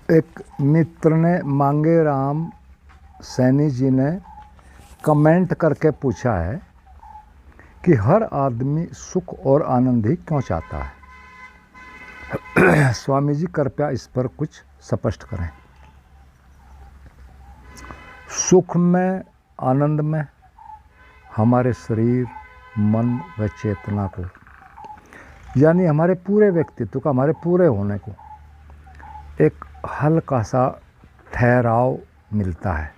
एक मित्र ने मांगेराम सैनी जी ने कमेंट करके पूछा है कि हर आदमी सुख और आनंद ही क्यों चाहता है। स्वामी जी कृपया इस पर कुछ स्पष्ट करें। सुख में, आनंद में हमारे शरीर, मन व चेतना को, यानी हमारे पूरे व्यक्तित्व का, हमारे पूरे होने को एक हल्का सा ठहराव मिलता है,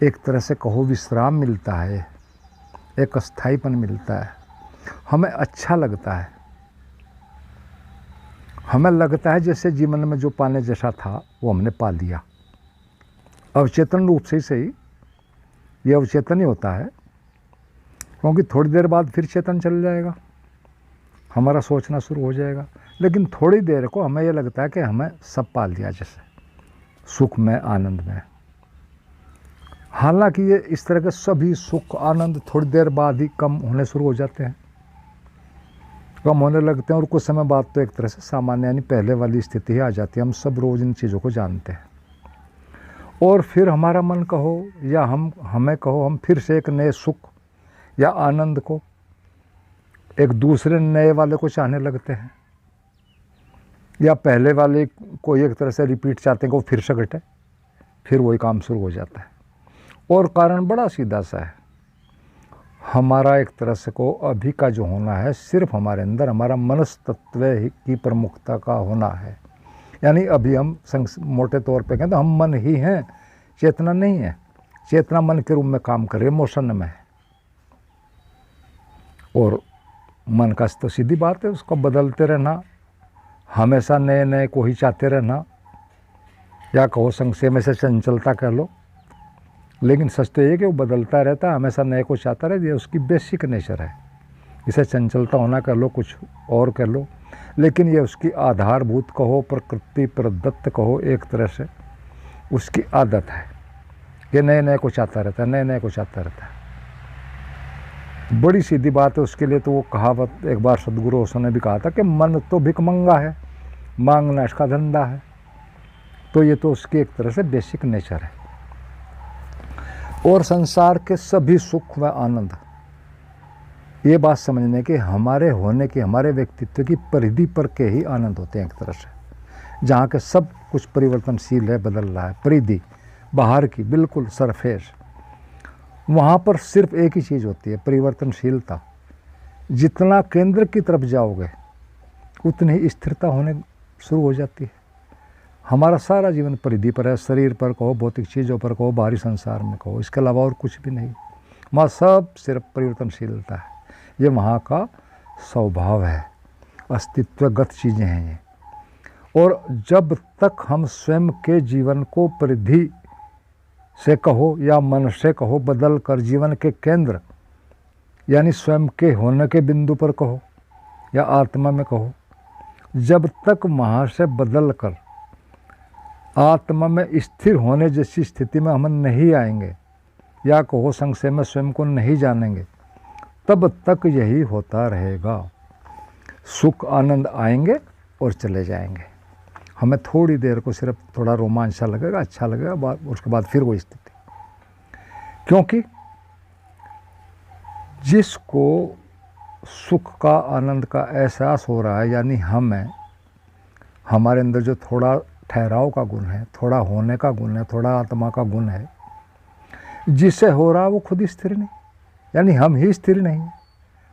एक तरह से कहो विश्राम मिलता है, एक अस्थाईपन मिलता है। हमें अच्छा लगता है, हमें लगता है जैसे जीवन में जो पाने जैसा था वो हमने पा लिया। अवचेतन रूप से ही सही, ये अवचेतन ही होता है, क्योंकि थोड़ी देर बाद फिर चेतन चल जाएगा, हमारा सोचना शुरू हो जाएगा। लेकिन थोड़ी देर को हमें ये लगता है कि हमें सब पा लिया, जैसे सुख में, आनंद में। हालांकि ये इस तरह के सभी सुख आनंद थोड़ी देर बाद ही कम होने शुरू हो जाते हैं, कम होने लगते हैं, और कुछ समय बाद तो एक तरह से सामान्य यानी पहले वाली स्थिति ही आ जाती है। हम सब रोज़ इन चीज़ों को जानते हैं, और फिर हमारा मन कहो या हमें कहो, हम फिर से एक नए सुख या आनंद को, एक दूसरे नए वाले को चाहने लगते हैं, या पहले वाले को एक तरह से रिपीट चाहते हैं कि वो फिर से घटे, फिर वही काम शुरू हो जाता है। और कारण बड़ा सीधा सा है, हमारा एक तरह से को अभी का जो होना है सिर्फ हमारे अंदर हमारा मनस्तत्व की प्रमुखता का होना है। यानी अभी हम मोटे तौर पे कहते हैं हम मन ही हैं, चेतना नहीं है। चेतना मन के रूप में काम कर रही है, मोशन में है, और मन का तो सीधी बात है, उसको बदलते रहना, हमेशा नए नए को ही चाहते रहना, या कहो संक्षेप में से चंचलता कह लो। लेकिन सच तो ये कि वो बदलता रहता है, हमेशा नए को चाहता रहता है, उसकी बेसिक नेचर है। इसे चंचलता होना कह लो, कुछ और कह लो, लेकिन ये उसकी आधारभूत कहो, प्रकृति प्रदत्त कहो, एक तरह से उसकी आदत है कि नए नए को चाहता रहता है, नए नए को चाहता रहता है। बड़ी सीधी बात है उसके लिए। तो वो कहावत एक बार सदगुरु ओशो ने भी कहा था कि मन तो भिखमंगा है, मांगना इसका धंधा है। तो ये तो उसकी एक तरह से बेसिक नेचर है। और संसार के सभी सुख व आनंद, ये बात समझने के हमारे होने की, हमारे व्यक्तित्व की परिधि पर के ही आनंद होते हैं एक तरह से, जहाँ के सब कुछ परिवर्तनशील है, बदल रहा है। परिधि बाहर की बिल्कुल सरफेस, वहाँ पर सिर्फ एक ही चीज़ होती है, परिवर्तनशीलता। जितना केंद्र की तरफ जाओगे उतनी ही स्थिरता होने शुरू हो जाती है। हमारा सारा जीवन परिधि पर है, शरीर पर कहो, भौतिक चीज़ों पर कहो, बाहरी संसार में कहो, इसके अलावा और कुछ भी नहीं। वहाँ सब सिर्फ परिवर्तनशीलता है। ये वहाँ का स्वभाव है, अस्तित्वगत चीज़ें हैं ये। और जब तक हम स्वयं के जीवन को परिधि से कहो या मन से कहो बदल कर जीवन के केंद्र यानी स्वयं के होने के बिंदु पर कहो या आत्मा में कहो, जब तक वहाँ से बदल कर आत्मा में स्थिर होने जैसी स्थिति में हम नहीं आएंगे, या कहो संक्षेप में स्वयं को नहीं जानेंगे, तब तक यही होता रहेगा। सुख आनंद आएंगे और चले जाएंगे। हमें थोड़ी देर को सिर्फ थोड़ा रोमांच सा लगेगा, अच्छा लगेगा, उसके बाद फिर वही स्थिति। क्योंकि जिसको सुख का, आनंद का एहसास हो रहा है, यानी हमें, हमारे अंदर जो थोड़ा ठहराव का गुण है, थोड़ा होने का गुण है, थोड़ा आत्मा का गुण है, जिसे हो रहा है वो खुद स्थिर नहीं, यानी हम ही स्थिर नहीं है।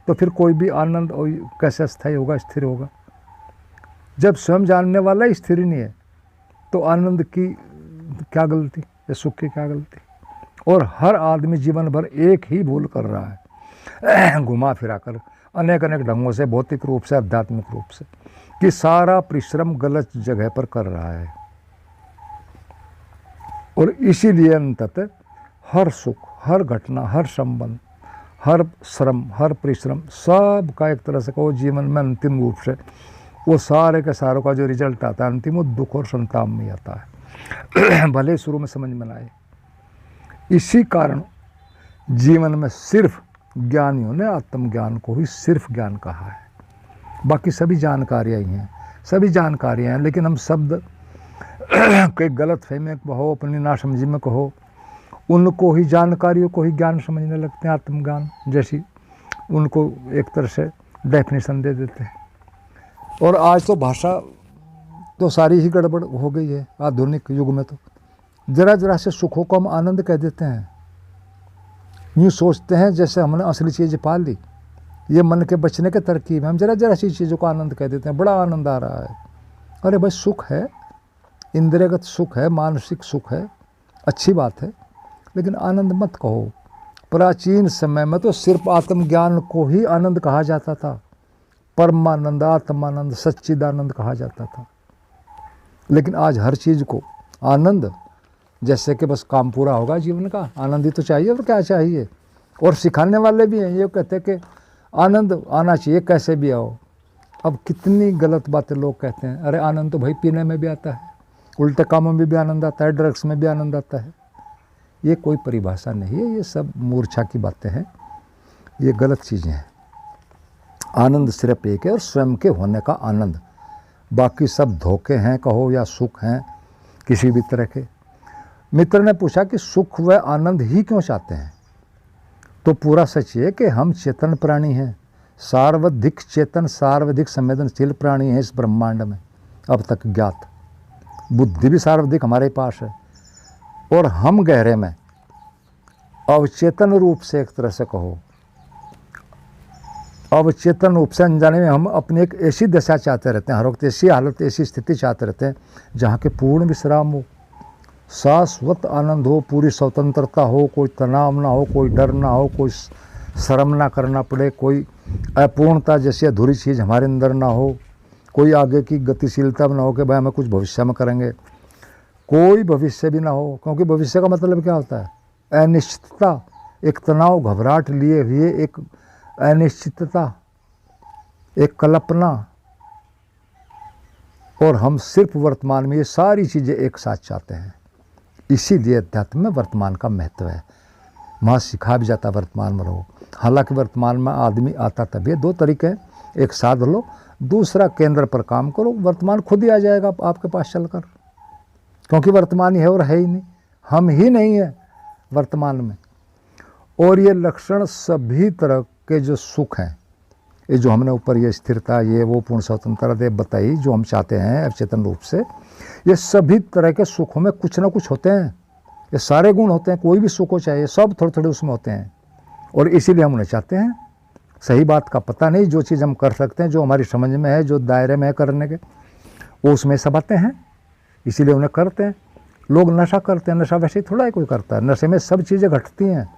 तो फिर कोई भी आनंद कैसे स्थायी होगा, स्थिर होगा? जब स्वयं जानने वाला ही स्थिर नहीं है तो आनंद की क्या गलती या सुख की क्या गलती? और हर आदमी जीवन भर एक ही भूल कर रहा है, घुमा फिरा कर, अनेक अनेक ढंगों से, भौतिक रूप से, आध्यात्मिक रूप से, कि सारा परिश्रम गलत जगह पर कर रहा है। और इसीलिए अंततः हर सुख, हर घटना, हर संबंध, हर श्रम, हर परिश्रम, सब का एक तरह से कहो जीवन में अंतिम रूप से वो सारे के सारों का जो रिजल्ट आता है अंतिम, वो दुख और संताप में आता है। भले शुरू में समझ में ना आए। इसी कारण जीवन में सिर्फ ज्ञानियों ने आत्मज्ञान को ही सिर्फ ज्ञान कहा है। बाकी सभी जानकारियाँ ही हैं, सभी जानकारियाँ हैं, लेकिन हम शब्द कोई गलत फहमी में कहो, अपनी नासमझी में कहो, उनको ही जानकारियों को ही ज्ञान समझने लगते हैं, आत्मज्ञान जैसी उनको एक तरह से डेफिनेशन दे देते हैं। और आज तो भाषा तो सारी ही गड़बड़ हो गई है आधुनिक युग में। तो जरा जरा से सुखों को हम आनंद कह देते हैं, यूँ सोचते हैं जैसे हमने असली चीज़ पा ली। ये मन के बचने के तरकीब है, हम जरा जरा सी चीज़ों को आनंद कह देते हैं, बड़ा आनंद आ रहा है। अरे भाई सुख है, इंद्रियगत सुख है, मानसिक सुख है, अच्छी बात है, लेकिन आनंद मत कहो। प्राचीन समय में तो सिर्फ आत्मज्ञान को ही आनंद कहा जाता था, परमानंद, आत्मानंद, सच्चिदानंद कहा जाता था। लेकिन आज हर चीज़ को आनंद, जैसे कि बस काम पूरा होगा जीवन का, आनंद ही तो चाहिए, और क्या चाहिए। और सिखाने वाले भी हैं, ये कहते हैं कि आनंद आना चाहिए कैसे भी आओ। अब कितनी गलत बातें लोग कहते हैं। अरे आनंद तो भाई पीने में भी आता है, उल्टे कामों में भी आनंद आता है, ड्रग्स में भी आनंद आता है। ये कोई परिभाषा नहीं है, ये सब मूर्छा की बातें हैं, ये गलत चीज़ें हैं। आनंद सिर्फ एक है, और स्वयं के होने का आनंद, बाकी सब धोखे हैं कहो या सुख हैं किसी भी तरह के। मित्र ने पूछा कि सुख व आनंद ही क्यों चाहते हैं? तो पूरा सच ये कि हम चेतन प्राणी हैं, सार्वधिक चेतन, सार्वधिक संवेदनशील प्राणी हैं इस ब्रह्मांड में अब तक ज्ञात। बुद्धि भी सार्वधिक हमारे पास है, और हम गहरे में अवचेतन रूप से, एक तरह से कहो अवचेतन रूप से अनजाने में हम अपनी एक ऐसी दशा चाहते रहते हैं, हर वक्त ऐसी हालत, ऐसी स्थिति चाहते रहते हैं जहाँ के पूर्ण विश्राम हो, शाश्वत आनंद हो, पूरी स्वतंत्रता हो, कोई तनाव ना हो, कोई डर ना हो, कोई शर्म ना करना पड़े, कोई अपूर्णता जैसी अधूरी चीज़ हमारे अंदर ना हो, कोई आगे की गतिशीलता ना हो कि भाई हमें कुछ भविष्य में करेंगे, कोई भविष्य भी ना हो। क्योंकि भविष्य का मतलब क्या होता है? अनिश्चितता, एक तनाव घबराहट लिए हुए एक अनिश्चितता, एक कल्पना। और हम सिर्फ वर्तमान में ये सारी चीज़ें एक साथ चाहते हैं। इसीलिए अध्यात्म में वर्तमान का महत्व है। वहाँ सिखा भी जाता वर्तमान में रहो। हालांकि वर्तमान में आदमी आता तभी है। दो तरीके हैं, एक साध लो, दूसरा केंद्र पर काम करो, वर्तमान खुद ही आ जाएगा आपके पास चलकर। क्योंकि वर्तमान ही है और है ही नहीं, हम ही नहीं है वर्तमान में। और ये लक्षण सभी तरह के जो सुख हैं, ये जो हमने ऊपर ये स्थिरता, ये वो पूर्ण स्वतंत्रता बताई जो हम चाहते हैं अवचेतन रूप से, ये सभी तरह के सुखों में कुछ ना कुछ होते हैं। ये सारे गुण होते हैं, कोई भी सुख हो चाहे, सब थोड़े थोड़े उसमें होते हैं। और इसीलिए हम उन्हें चाहते हैं। सही बात का पता नहीं, जो चीज़ हम कर सकते हैं, जो हमारी समझ में है, जो दायरे में है करने के, वो उसमें सब आते हैं, इसीलिए उन्हें करते हैं। लोग नशा करते हैं, नशा वैसे ही थोड़ा ही कोई करता है। नशे में सब चीज़ें घटती हैं,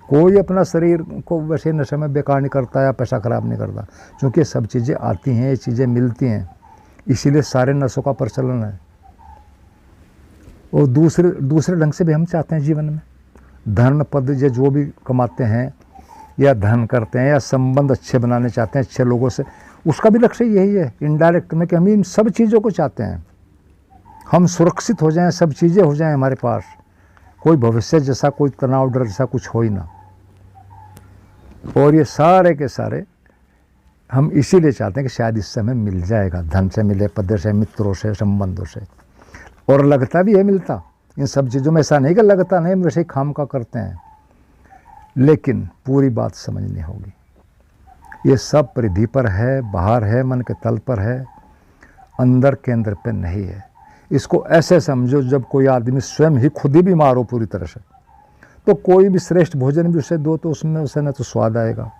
कोई अपना शरीर को वैसे नशे में बेकार नहीं करता या पैसा खराब नहीं करता, क्योंकि सब चीज़ें आती हैं, ये चीज़ें मिलती हैं, इसीलिए सारे नशों का प्रचलन है। और दूसरे ढंग से भी हम चाहते हैं जीवन में, धन पद ये जो भी कमाते हैं या धन करते हैं या संबंध अच्छे बनाने चाहते हैं अच्छे लोगों से, उसका भी लक्ष्य यही है इनडायरेक्ट में कि हम इन सब चीज़ों को चाहते हैं। हम सुरक्षित हो जाएं, सब चीज़ें हो जाएं हमारे पास, कोई भविष्य जैसा कोई तनाव डर जैसा कुछ हो ही ना। और ये सारे के सारे हम इसीलिए चाहते हैं कि शायद इससे हमें मिल जाएगा, धन से मिले, पद से, मित्रों से, संबंधों से। और लगता भी है मिलता, इन सब चीज़ों में ऐसा नहीं कि लगता नहीं, हम वैसे ही खाम का करते हैं। लेकिन पूरी बात समझनी होगी, ये सब परिधि पर है, बाहर है, मन के तल पर है, अंदर केंद्र पे नहीं है। इसको ऐसे समझो, जब कोई आदमी स्वयं ही खुद ही बीमार हो पूरी तरह से, तो कोई भी श्रेष्ठ भोजन भी उसे दो तो उसमें उसे न तो स्वाद आएगा,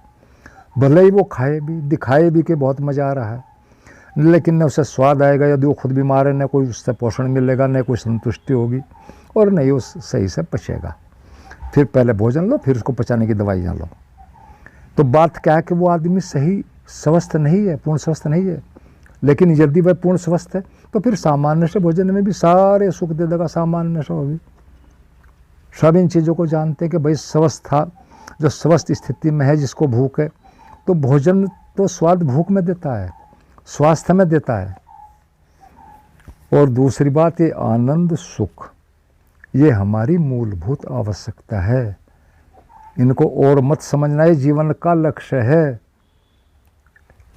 भले ही वो खाए भी, दिखाए भी कि बहुत मज़ा आ रहा है, लेकिन न उसे स्वाद आएगा। यदि वो खुद बीमार है, न कोई उससे पोषण मिलेगा, न कोई संतुष्टि होगी, और नहीं वो सही से पचेगा। फिर पहले भोजन लो, फिर उसको पचाने की दवाइयाँ लो। तो बात क्या है कि वो आदमी सही स्वस्थ नहीं है, पूर्ण स्वस्थ नहीं है। लेकिन यदि वह पूर्ण स्वस्थ है तो फिर सामान्य से भोजन में भी सारे सुख दे देगा, सामान्य से होगी। सब इन चीज़ों को जानते हैं कि भाई स्वस्था जो स्वस्थ स्थिति में है, जिसको भूख है, तो भोजन तो स्वाद भूख में देता है, स्वास्थ्य में देता है। और दूसरी बात, ये आनंद सुख, ये हमारी मूलभूत आवश्यकता है। इनको और मत समझना, ये जीवन का लक्ष्य है।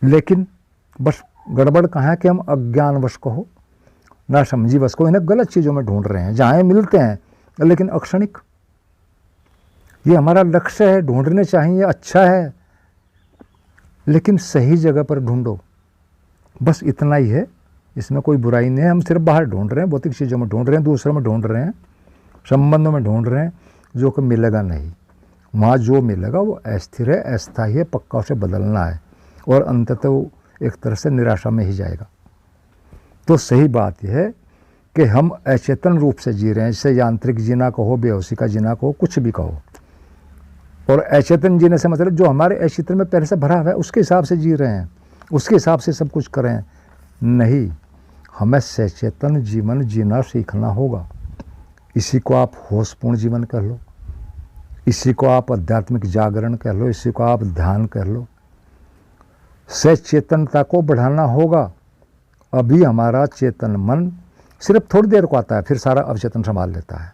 लेकिन बस गड़बड़ कहाँ है कि हम अज्ञानवश कहो, ना समझी बस को इन्हें गलत चीज़ों में ढूंढ रहे हैं, जहाँ ये मिलते हैं लेकिन अक्षणिक। ये हमारा लक्ष्य है, ढूंढने चाहिए, अच्छा है, लेकिन सही जगह पर ढूंढो, बस इतना ही है। इसमें कोई बुराई नहीं है। हम सिर्फ बाहर ढूंढ रहे हैं, भौतिक चीज़ों में ढूंढ रहे हैं, दूसरों में ढूंढ रहे हैं, संबंधों में ढूंढ रहे हैं, जो कि मिलेगा नहीं। वहाँ जो मिलेगा वो अस्थिर है, अस्थायी है, पक्का उसे बदलना है, और अंततः वो एक तरह से निराशा में ही जाएगा। तो सही बात यह है कि हम अचेतन रूप से जी रहे हैं, जिसे यांत्रिक जीना कहो, बेहोशी का जीना कहो, कुछ भी कहो। और अचेतन जीने से मतलब जो हमारे अस्तित्व में पहले से भरा हुआ है उसके हिसाब से जी रहे हैं, उसके हिसाब से सब कुछ करें। नहीं, हमें सचेतन जीवन जीना सीखना होगा। इसी को आप होशपूर्ण जीवन कह लो, इसी को आप आध्यात्मिक जागरण कह लो, इसी को आप ध्यान कह लो। सचेतनता को बढ़ाना होगा। अभी हमारा चेतन मन सिर्फ थोड़ी देर को आता है, फिर सारा अवचेतन संभाल लेता है।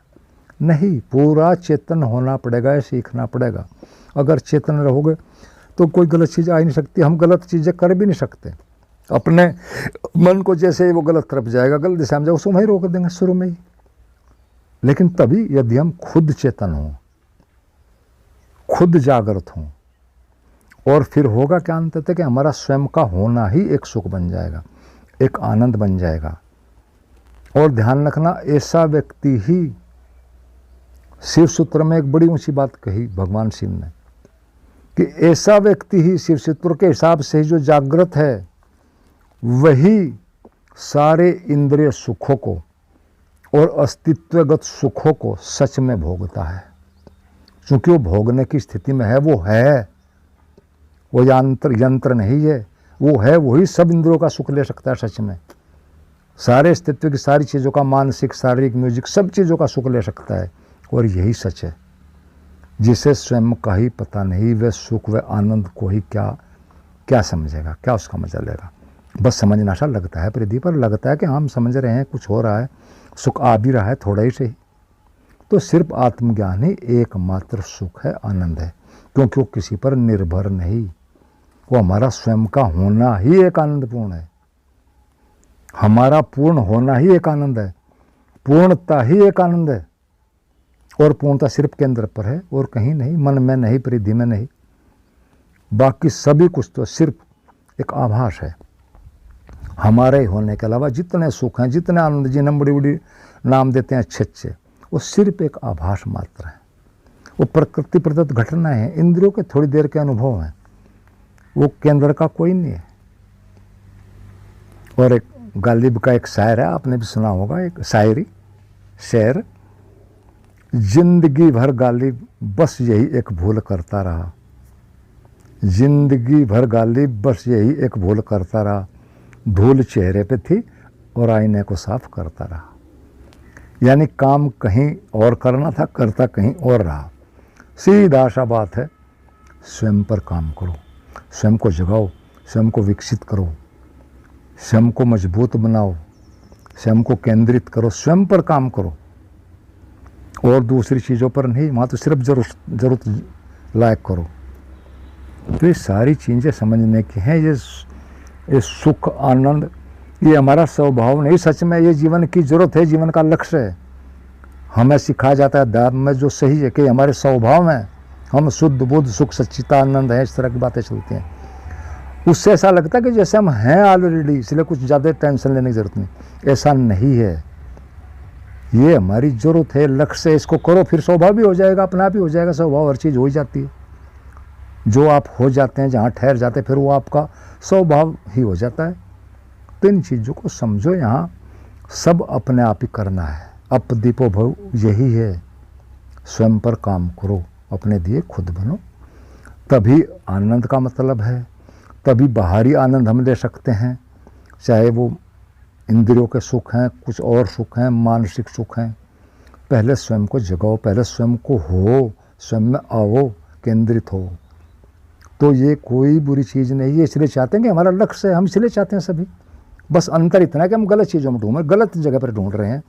नहीं, पूरा चेतन होना पड़ेगा, सीखना पड़ेगा। अगर चेतन रहोगे तो कोई गलत चीज़ आ ही नहीं सकती। हम गलत चीज़ें कर भी नहीं सकते। अपने मन को जैसे ही वो गलत तरफ जाएगा, गलत दिशा में जाएगा, उसको वहीं रोक देंगे शुरू में ही। लेकिन तभी यदि हम खुद चेतन हों, खुद जागृत हों, और फिर होगा क्या अंततः कि हमारा स्वयं का होना ही एक सुख बन जाएगा, एक आनंद बन जाएगा। और ध्यान रखना, ऐसा व्यक्ति ही, शिव सूत्र में एक बड़ी ऊंची बात कही भगवान शिव ने कि ऐसा व्यक्ति ही शिव सूत्र के हिसाब से जो जागृत है, वही सारे इंद्रिय सुखों को और अस्तित्वगत सुखों को सच में भोगता है। क्योंकि वो भोगने की स्थिति में है, वो है, वो यंत्र नहीं है, वो है, वही सब इंद्रियों का सुख ले सकता है सच में। सारे अस्तित्व की सारी चीज़ों का, मानसिक, शारीरिक, म्यूजिक, सब चीज़ों का सुख ले सकता है। और यही सच है। जिसे स्वयं का ही पता नहीं, वह सुख, वह आनंद को ही क्या समझेगा, क्या उसका मजा लेगा। बस समझना सा लगता है परिधि पर, लगता है कि हम समझ रहे हैं, कुछ हो रहा है, सुख आ भी रहा है थोड़ा ही सही। तो सिर्फ आत्मज्ञान ही एकमात्र सुख है, आनंद है, क्योंकि वो किसी पर निर्भर नहीं। वो हमारा स्वयं का होना ही एक आनंदपूर्ण है। हमारा पूर्ण होना ही एक आनंद है, पूर्णता ही एक आनंद है। और पूर्णता सिर्फ केंद्र पर है और कहीं नहीं, मन में नहीं, परिधि में नहीं। बाकी सभी कुछ तो सिर्फ एक आभास है। हमारे होने के अलावा जितने सुख हैं, जितने आनंद, जिन्हें बड़ी बड़ी नाम देते हैं अच्छे अच्छे, वो सिर्फ एक आभास मात्र है। वो प्रकृति प्रदत्त घटनाएं हैं, इंद्रियों के थोड़ी देर के अनुभव हैं, वो केंद्र का कोई नहीं है। और एक गालिब का एक शायर है, आपने भी सुना होगा, एक शायरी, शेर, जिंदगी भर गालिब बस यही एक भूल करता रहा, जिंदगी भर गालिब बस यही एक भूल करता रहा, धूल चेहरे पे थी और आईने को साफ करता रहा। यानी काम कहीं और करना था, करता कहीं और रहा। सीधा सा बात है, स्वयं पर काम करो, स्वयं को जगाओ, स्वयं को विकसित करो, स्वयं को मजबूत बनाओ, स्वयं को केंद्रित करो, स्वयं पर काम करो, और दूसरी चीज़ों पर नहीं। वहाँ तो सिर्फ जरूरत लायक करो। तो ये सारी चीज़ें समझने की हैं। ये सुख, आनंद, ये हमारा स्वभाव नहीं, सच में ये जीवन की जरूरत है, जीवन का लक्ष्य है। हमें सिखाया जाता है धर्म में, जो सही है, कि हमारे स्वभाव में हम शुद्ध बुद्ध सुख सच्चिता आनंद है, इस तरह की बातें चलती हैं। उससे ऐसा लगता है कि जैसे हम हैं ऑलरेडी, इसलिए कुछ ज़्यादा टेंशन लेने की जरूरत नहीं। ऐसा नहीं है। ये हमारी जरूरत है, लक्ष्य है, इसको करो, फिर स्वभाव भी हो जाएगा, अपना आप ही हो जाएगा। स्वभाव हर चीज़ हो ही जाती है। जो आप हो जाते हैं, जहाँ ठहर जाते हैं, फिर वो आपका स्वभाव ही हो जाता है। तो इन चीज़ों को समझो, यहाँ सब अपने आप ही करना है। अपदीपो भव यही है, स्वयं पर काम करो, अपने दिए खुद बनो, तभी आनंद का मतलब है। तभी बाहरी आनंद हम ले सकते हैं, चाहे वो इंद्रियों के सुख हैं, कुछ और सुख हैं, मानसिक सुख हैं। पहले स्वयं को जगाओ, पहले स्वयं को हो, स्वयं में आओ, केंद्रित हो। तो ये कोई बुरी चीज़ नहीं है। इसलिए चाहते हैं कि हमारा लक्ष्य है, हम इसलिए चाहते हैं सभी। बस अंतर इतना है कि हम गलत चीज़ों में ढूंढ, गलत जगह पर ढूंढ रहे हैं,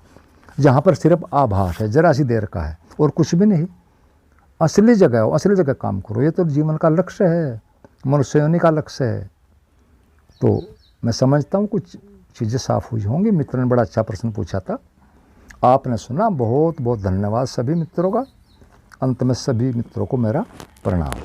जहाँ पर सिर्फ आभास है, जरा सी देर का है और कुछ भी नहीं। असली जगह हो, असली जगह काम करो। ये तो जीवन का लक्ष्य है, मनुष्य योनि का लक्ष्य है। तो मैं समझता हूँ कुछ चीज़ें साफ हुई होंगी। मित्र ने बड़ा अच्छा प्रश्न पूछा था, आपने सुना। बहुत बहुत धन्यवाद सभी मित्रों का। अंत में सभी मित्रों को मेरा प्रणाम।